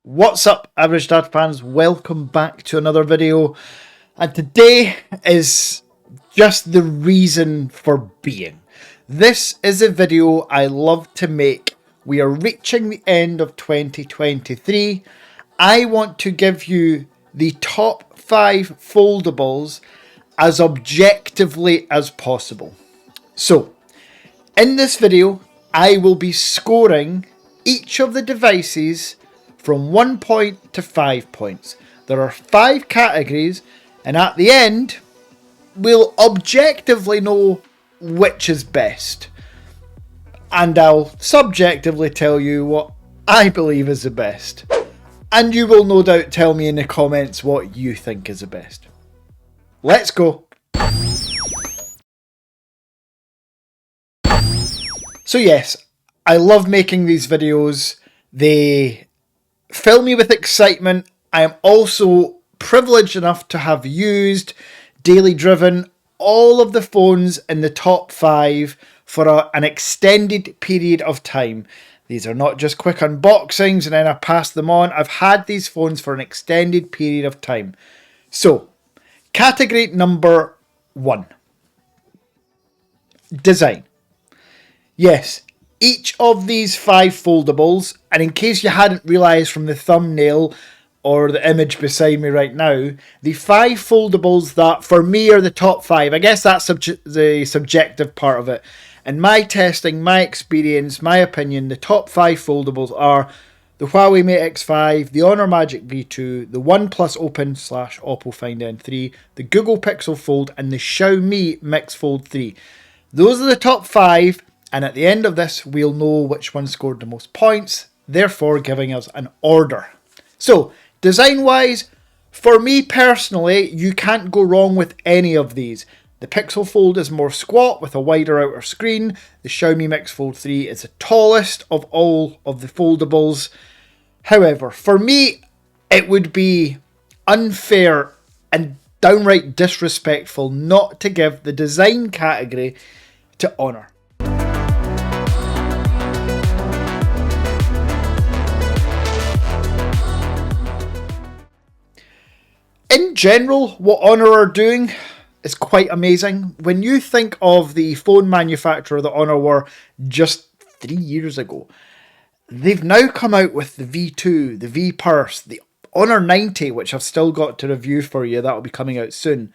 What's up, Average Dad fans? Welcome back to another video, and today is just the reason for being. This is a video I love to make. We are reaching the end of 2023. I want to give you the top 5 foldables as objectively as possible. So, in this video, I will be scoring each of the devices from 1 point to 5 points. There are 5 categories, and at the end, we'll objectively know which is best. And I'll subjectively tell you what I believe is the best. And you will no doubt tell me in the comments what you think is the best. Let's go. So yes, I love making these videos. They fill me with excitement. I am also privileged enough to have used, daily driven, all of the phones in the top 5 for an extended period of time. These are not just quick unboxings and then I pass them on. I've had these phones for an extended period of time. So, category number 1. Design. Yes, each of these 5 foldables, and in case you hadn't realised from the thumbnail or the image beside me right now, the 5 foldables that for me are the top 5, I guess that's the subjective part of it. In my testing, my experience, my opinion, the top 5 foldables are the Huawei Mate X5, the Honor Magic V2, the OnePlus Open / Oppo Find N3, the Google Pixel Fold, and the Xiaomi Mix Fold 3. Those are the top 5. And at the end of this, we'll know which one scored the most points, therefore giving us an order. So, design-wise, for me personally, you can't go wrong with any of these. The Pixel Fold is more squat with a wider outer screen. The Xiaomi Mix Fold 3 is the tallest of all of the foldables. However, for me, it would be unfair and downright disrespectful not to give the design category to Honor. In general, what Honor are doing is quite amazing. When you think of the phone manufacturer that Honor were just 3 years ago, they've now come out with the V2, the V Purse, the Honor 90, which I've still got to review for you. That'll be coming out soon.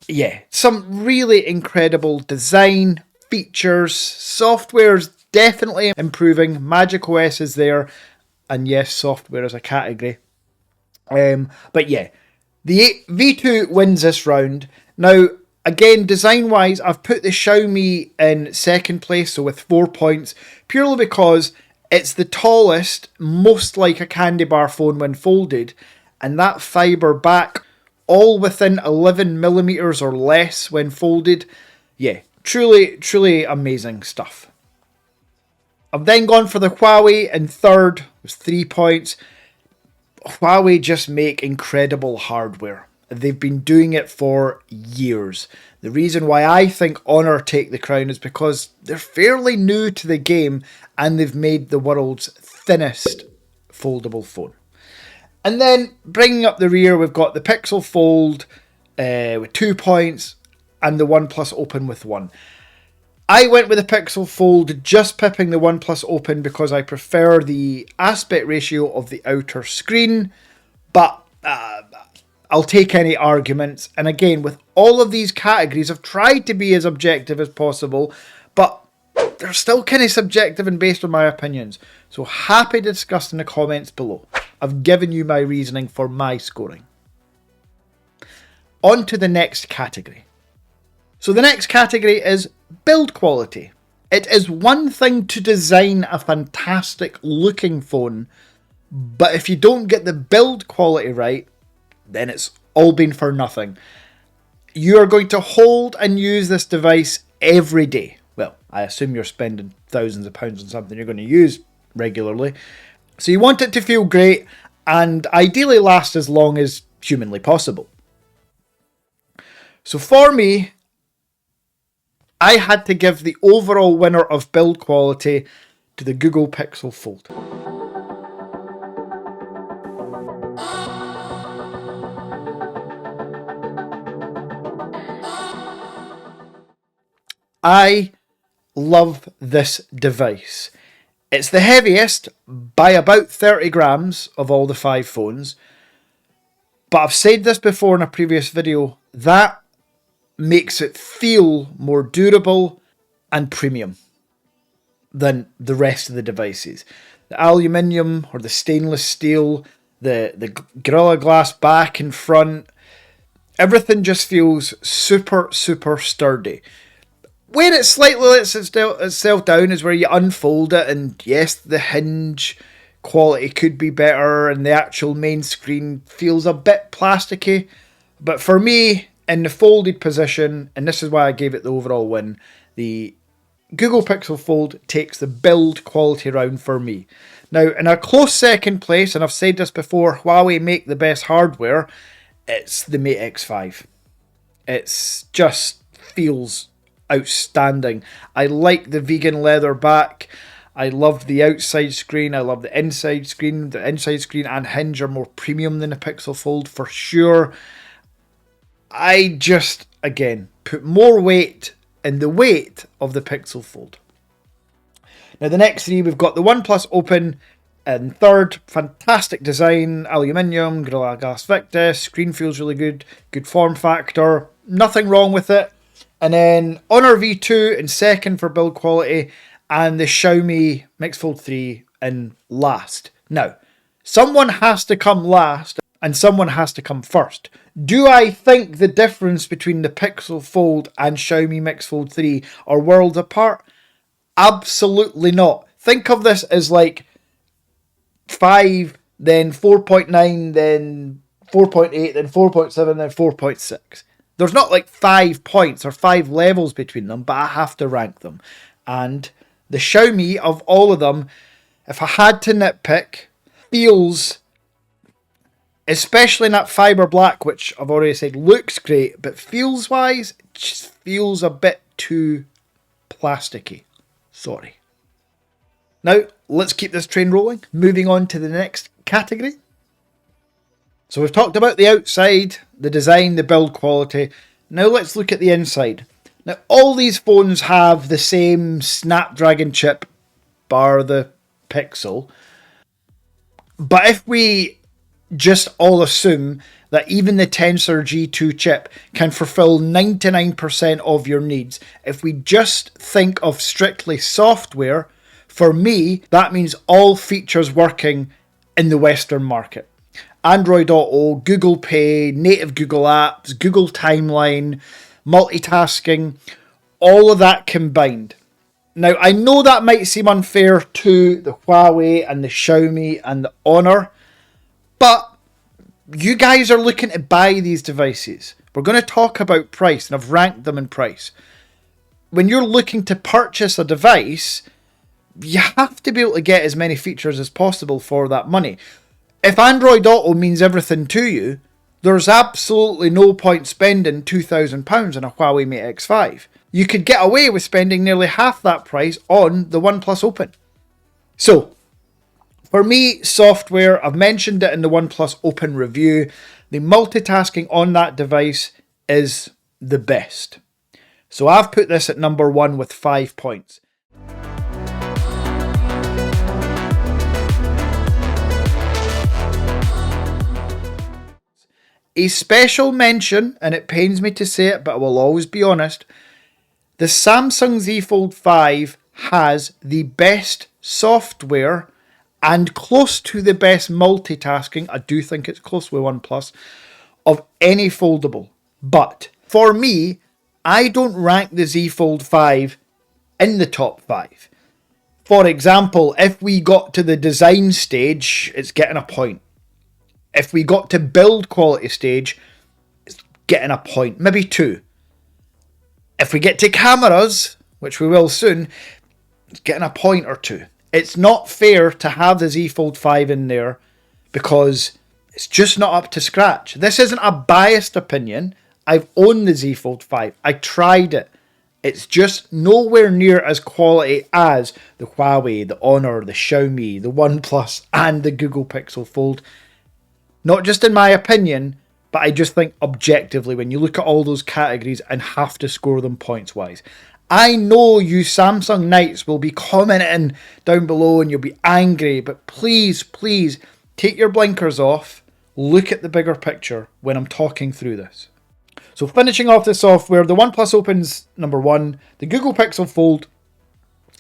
Yeah, some really incredible design, features, software's definitely improving. Magic OS is there, and yes, software is a category. But yeah, the V2 wins this round. Now, again, design-wise, I've put the Xiaomi in second place, so with 4 points, purely because it's the tallest, most like a candy bar phone when folded, and that fibre back, all within 11mm or less when folded. Yeah, truly amazing stuff. I've then gone for the Huawei in third, with 3 points. Huawei just make incredible hardware. They've been doing it for years. The reason why I think Honor take the crown is because they're fairly new to the game and they've made the world's thinnest foldable phone. And then bringing up the rear, we've got the Pixel Fold with 2 points and the OnePlus Open with 1. I went with the Pixel Fold, just pipping the OnePlus Open because I prefer the aspect ratio of the outer screen, but I'll take any arguments. And again, with all of these categories, I've tried to be as objective as possible, but they're still kind of subjective and based on my opinions. So happy to discuss in the comments below. I've given you my reasoning for my scoring. On to the next category. So the next category is build quality. It is one thing to design a fantastic looking phone, but if you don't get the build quality right, then it's all been for nothing. You are going to hold and use this device every day. Well, I assume you're spending thousands of pounds on something you're going to use regularly. So you want it to feel great and ideally last as long as humanly possible. So for me, I had to give the overall winner of build quality to the Google Pixel Fold. I love this device. It's the heaviest by about 30 grams of all the 5 phones. But I've said this before in a previous video, that makes it feel more durable and premium than the rest of the devices. The aluminium or the stainless steel, the Gorilla Glass back and front, everything just feels super, super sturdy. Where it slightly lets itself down is where you unfold it, and yes, the hinge quality could be better and the actual main screen feels a bit plasticky. But for me, in the folded position, and this is why I gave it the overall win, the Google Pixel Fold takes the build quality round for me. Now, in a close second place, and I've said this before, Huawei make the best hardware, it's the Mate X5. It's just feels outstanding. I like the vegan leather back. I love the outside screen. I love the inside screen. The inside screen and hinge are more premium than the Pixel Fold for sure. I just, again, put more weight in the weight of the Pixel Fold. Now the next 3, we've got the OnePlus Open in third. Fantastic design, aluminium, Gorilla Glass Victus, screen feels really good, good form factor, nothing wrong with it. And then Honor V2 in second for build quality, and the Xiaomi Mix Fold 3 in last. Now, someone has to come last and someone has to come first. Do I think the difference between the Pixel Fold and Xiaomi Mix Fold 3 are worlds apart? Absolutely not. Think of this as like 5, then 4.9, then 4.8, then 4.7, then 4.6. There's not like 5 points or 5 levels between them, but I have to rank them. And the Xiaomi of all of them, if I had to nitpick, feels, especially in that fibre black, which I've already said looks great, but feels wise, it just feels a bit too plasticky. Sorry. Now, let's keep this train rolling. Moving on to the next category. So we've talked about the outside, the design, the build quality. Now let's look at the inside. Now all these phones have the same Snapdragon chip, bar the Pixel. But if we just all assume that even the Tensor G2 chip can fulfill 99% of your needs, if we just think of strictly software, for me, that means all features working in the Western market. Android Auto, Google Pay, native Google Apps, Google Timeline, multitasking, all of that combined. Now, I know that might seem unfair to the Huawei and the Xiaomi and the Honor, but you guys are looking to buy these devices. We're going to talk about price, and I've ranked them in price. When you're looking to purchase a device, you have to be able to get as many features as possible for that money. If Android Auto means everything to you, there's absolutely no point spending £2,000 on a Huawei Mate X5. You could get away with spending nearly half that price on the OnePlus Open. So, for me, software, I've mentioned it in the OnePlus Open review, the multitasking on that device is the best. So I've put this at number 1 with 5 points. A special mention, and it pains me to say it, but I will always be honest, the Samsung Z Fold 5 has the best software and close to the best multitasking, I do think it's close with OnePlus, of any foldable. But for me, I don't rank the Z Fold 5 in the top 5. For example, if we got to the design stage, it's getting a point. If we got to build quality stage, it's getting a point, maybe 2. If we get to cameras, which we will soon, it's getting a point or 2. It's not fair to have the Z Fold 5 in there because it's just not up to scratch. This isn't a biased opinion. I've owned the Z Fold 5. I tried it. It's just nowhere near as quality as the Huawei, the Honor, the Xiaomi, the OnePlus, and the Google Pixel Fold. Not just in my opinion, but I just think objectively, when you look at all those categories and have to score them points-wise. I know you Samsung Knights will be commenting down below and you'll be angry, but please, please take your blinkers off. Look at the bigger picture when I'm talking through this. So finishing off the software, the OnePlus Open's number one. The Google Pixel Fold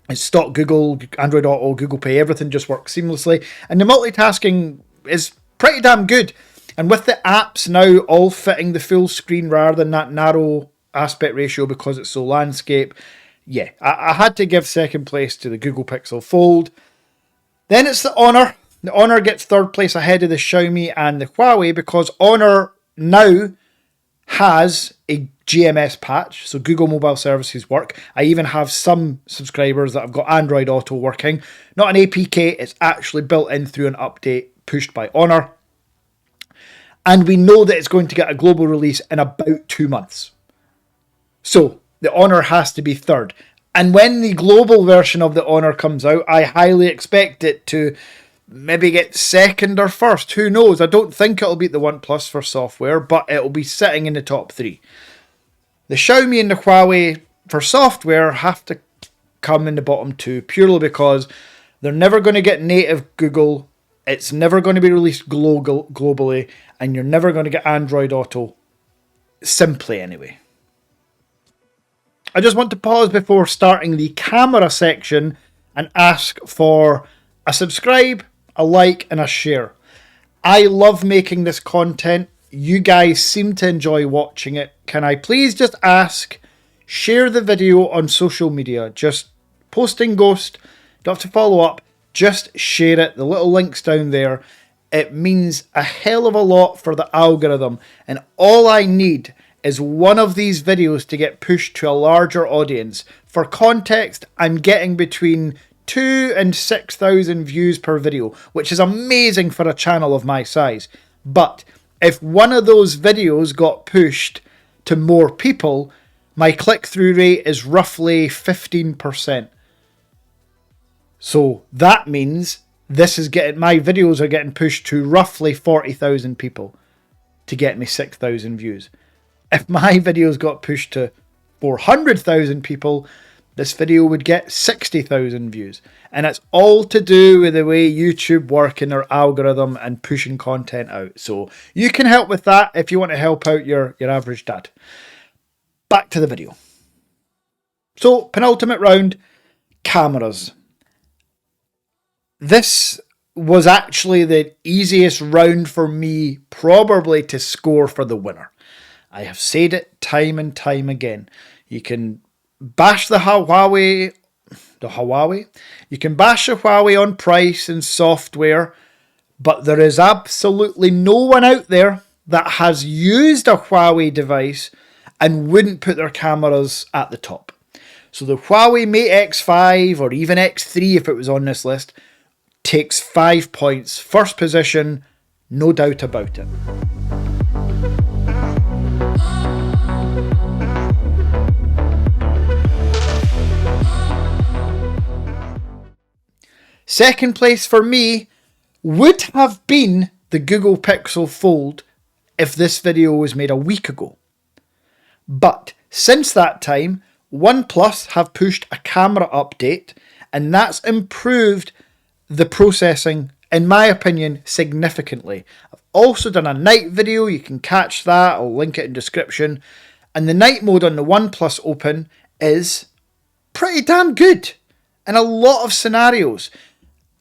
is stock Google, Android Auto, Google Pay, everything just works seamlessly. And the multitasking is pretty damn good. And with the apps now all fitting the full screen rather than that narrow aspect ratio because it's so landscape, yeah, I had to give second place to the Google Pixel Fold. Then it's the Honor. The Honor gets third place ahead of the Xiaomi and the Huawei because Honor now has a GMS patch, so Google Mobile Services work. I even have some subscribers that have got Android Auto working. Not an APK, it's actually built in through an update pushed by Honor. And we know that it's going to get a global release in about 2 months. So the Honor has to be third. And when the global version of the Honor comes out, I highly expect it to maybe get second or first. Who knows? I don't think it'll beat the OnePlus for software, but it'll be sitting in the top 3. The Xiaomi and the Huawei for software have to come in the bottom 2 purely because they're never going to get native Google. It's never going to be released globally, and you're never going to get Android Auto, simply anyway. I just want to pause before starting the camera section and ask for a subscribe, a like, and a share. I love making this content. You guys seem to enjoy watching it. Can I please just ask, share the video on social media. Just posting ghost, don't have to follow up. Just share it. The little link's down there. It means a hell of a lot for the algorithm. And all I need is one of these videos to get pushed to a larger audience. For context, I'm getting between 2,000 and 6,000 views per video, which is amazing for a channel of my size. But if one of those videos got pushed to more people, my click-through rate is roughly 15%. So that means my videos are getting pushed to roughly 40,000 people to get me 6,000 views. If my videos got pushed to 400,000 people, this video would get 60,000 views. And it's all to do with the way YouTube work in their algorithm and pushing content out. So you can help with that if you want to help out your average dad. Back to the video. So, penultimate round, cameras. This was actually the easiest round for me probably to score for the winner. I have said it time and time again. You can bash the Huawei. You can bash the Huawei on price and software, but there is absolutely no one out there that has used a Huawei device and wouldn't put their cameras at the top. So the Huawei Mate X5 or even X3 if it was on this list takes 5 points. First position, no doubt about it. Second place for me would have been the Google Pixel Fold if this video was made a week ago. But since that time, OnePlus have pushed a camera update and that's improved the processing, in my opinion, significantly. I've also done a night video, you can catch that, I'll link it in description. And the night mode on the OnePlus Open is pretty damn good in a lot of scenarios.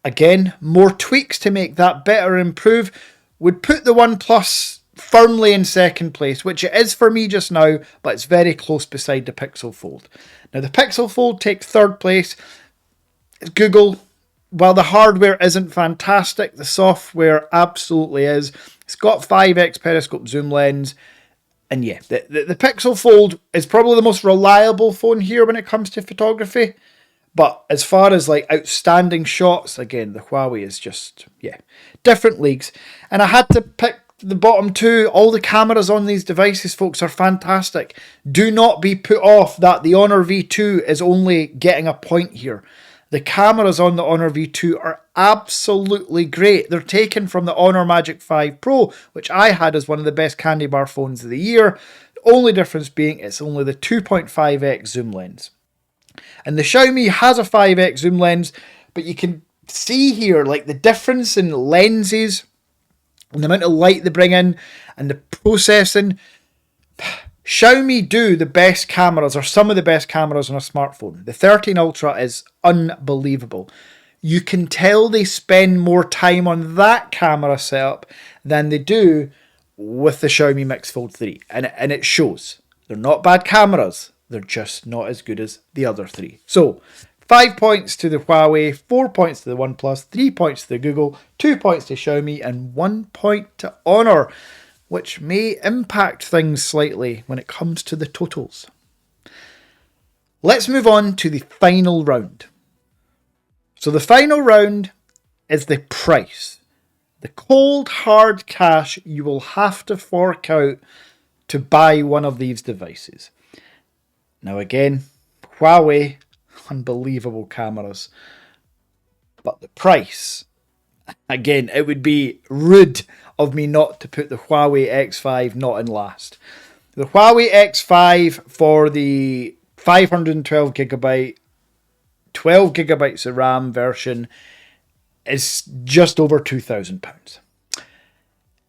Again, more tweaks to make that better and improve would put the OnePlus firmly in second place, which it is for me just now, but it's very close beside the Pixel Fold. Now the Pixel Fold takes third place. It's Google. While the hardware isn't fantastic, the software absolutely is. It's got 5x periscope zoom lens. And yeah, the Pixel Fold is probably the most reliable phone here when it comes to photography. But as far as like outstanding shots, again, the Huawei is just, yeah, different leagues. And I had to pick the bottom 2. All the cameras on these devices, folks, are fantastic. Do not be put off that the Honor V2 is only getting a point here. The cameras on the Honor V2 are absolutely great. They're taken from the Honor Magic 5 Pro, which I had as one of the best candy bar phones of the year. The only difference being it's only the 2.5x zoom lens. And the Xiaomi has a 5x zoom lens, but you can see here like the difference in lenses and the amount of light they bring in and the processing. Xiaomi do the best cameras, or some of the best cameras on a smartphone. The 13 Ultra is unbelievable. You can tell they spend more time on that camera setup than they do with the Xiaomi Mix Fold 3. And it shows. They're not bad cameras. They're just not as good as the other three. So, 5 points to the Huawei, 4 points to the OnePlus, 3 points to the Google, 2 points to Xiaomi, and 1 point to Honor, which may impact things slightly when it comes to the totals. Let's move on to the final round. So the final round is the price. The cold hard cash you will have to fork out to buy one of these devices. Now again, Huawei, unbelievable cameras. But the price, again, it would be rude of me not to put the Huawei X5 not in last. The Huawei X5 for the 512GB, 12GB of RAM version is just over £2,000.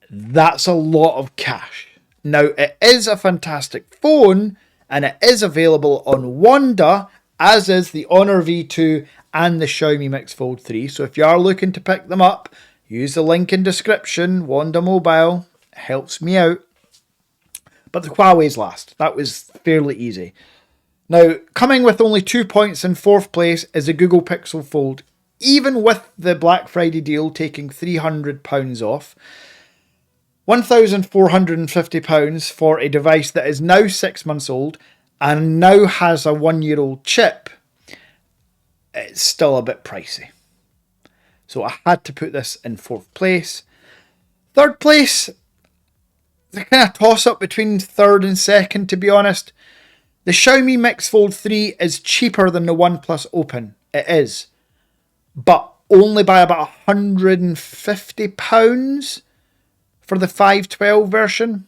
That's a lot of cash. Now, it is a fantastic phone, and it is available on WONDA, as is the Honor V2 and the Xiaomi Mix Fold 3. So if you are looking to pick them up, use the link in description, WONDA Mobile. It helps me out. But the Huawei's last. That was fairly easy. Now, coming with only 2 points in fourth place is the Google Pixel Fold. Even with the Black Friday deal taking £300 off, £1,450 for a device that is now 6 months old and now has a 1-year-old chip, it's still a bit pricey. So I had to put this in fourth place. Third place, it's a kind of toss-up between third and second, to be honest. The Xiaomi Mix Fold 3 is cheaper than the OnePlus Open. It is. But only by about £150 for the 512 version.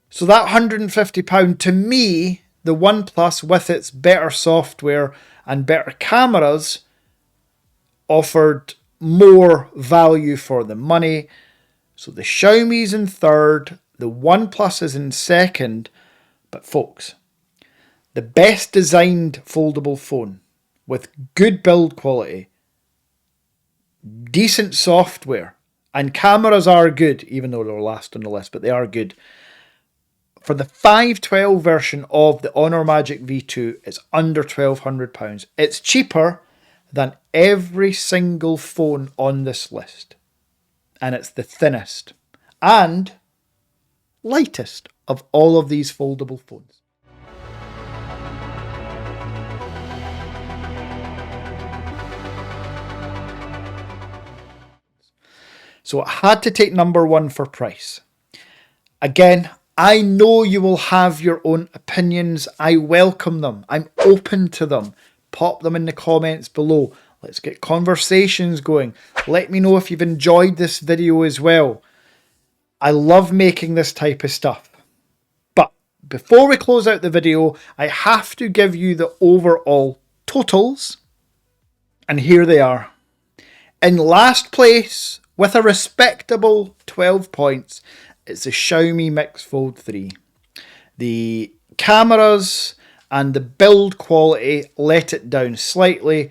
So that £150, to me, the OnePlus with its better software and better cameras offered more value for the money. So the Xiaomi's in third, the OnePlus is in second. But folks, the best designed foldable phone with good build quality, decent software, and cameras are good, even though they're last on the list, but they are good. For the 512 version of the Honor Magic V2, it's under £1,200. It's cheaper than every single phone on this list. And it's the thinnest and lightest of all of these foldable phones. So it had to take number one for price. Again, I know you will have your own opinions. I welcome them. I'm open to them. Pop them in the comments below. Let's get conversations going. Let me know if you've enjoyed this video as well. I love making this type of stuff. But before we close out the video, I have to give you the overall totals. And here they are. In last place, with a respectable 12 points, it's the Xiaomi Mix Fold 3. The cameras and the build quality let it down slightly.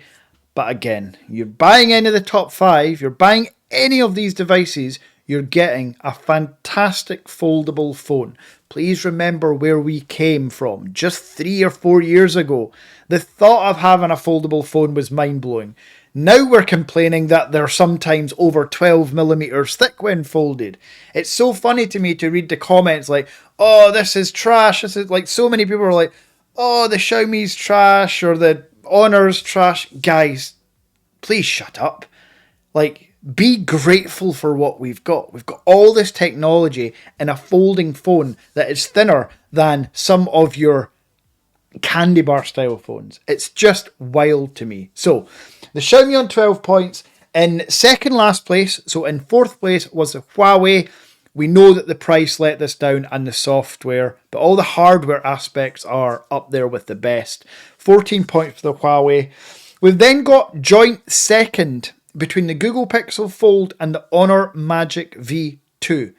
But again, you're buying any of the top 5, you're buying any of these devices, you're getting a fantastic foldable phone. Please remember where we came from just 3 or 4 years ago. The thought of having a foldable phone was mind-blowing. Now we're complaining that they're sometimes over 12 millimeters thick when folded. It's so funny to me to read the comments like, oh, this is trash. This is like, so many people are like, oh, the Xiaomi's trash or the Honor's trash. Guys, please shut up. Like, be grateful for what we've got. We've got all this technology in a folding phone that is thinner than some of your candy bar style phones. It's just wild to me. So the Xiaomi on 12 points. In second last place, so in fourth place, was the Huawei We know that the price let this down and the software, but all the hardware aspects are up there with the best. 14 points for the Huawei. We've then got joint second between the Google Pixel Fold and the Honor Magic V2.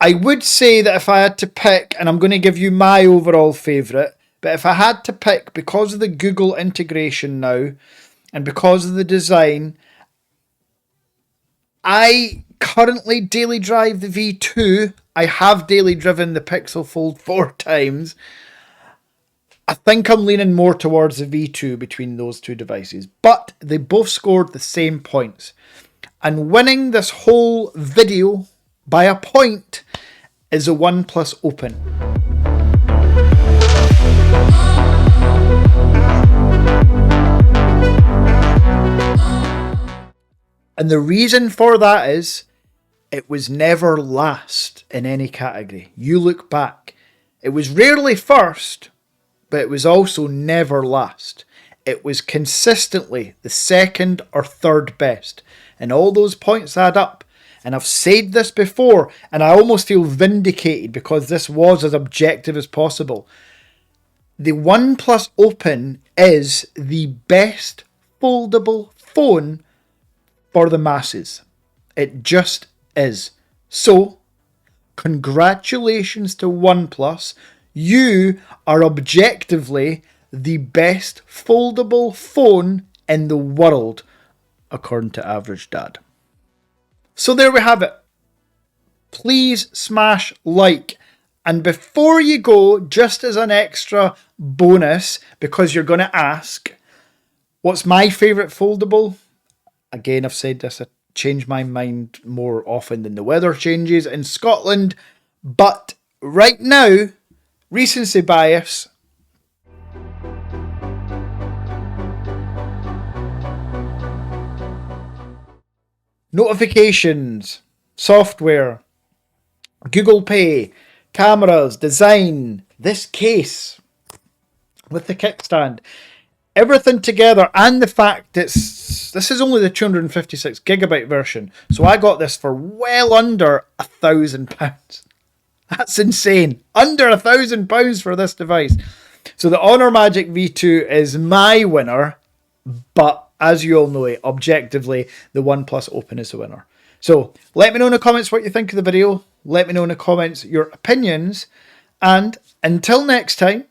I would say that if I had to pick, and I'm going to give you my overall favourite, but if I had to pick, because of the Google integration now, and because of the design, I currently daily drive the V2. I have daily driven the Pixel Fold 4 times. I think I'm leaning more towards the V2 between those two devices, but they both scored the same points. And winning this whole video by a point is a OnePlus Open. And the reason for that is it was never last in any category. You look back, it was rarely first, but it was also never last. It was consistently the second or third best. And all those points add up. And I've said this before, and I almost feel vindicated because this was as objective as possible. The OnePlus Open is the best foldable phone for the masses. It just is. So, congratulations to OnePlus. You are objectively the best foldable phone in the world, according to Average Dad. So there we have it. Please smash like. And before you go, just as an extra bonus, because you're going to ask, what's my favourite foldable? Again, I've said this, I change my mind more often than the weather changes in Scotland. But right now, recency bias. Notifications, software, Google Pay, cameras, design, this case with the kickstand, everything together, and the fact this is only the 256 gigabyte version. So I got this for well under £1,000. That's insane. Under £1,000 for this device. So the Honor Magic V2 is my winner, but as you all know, objectively, the OnePlus Open is the winner. So let me know in the comments what you think of the video. Let me know in the comments your opinions. And until next time,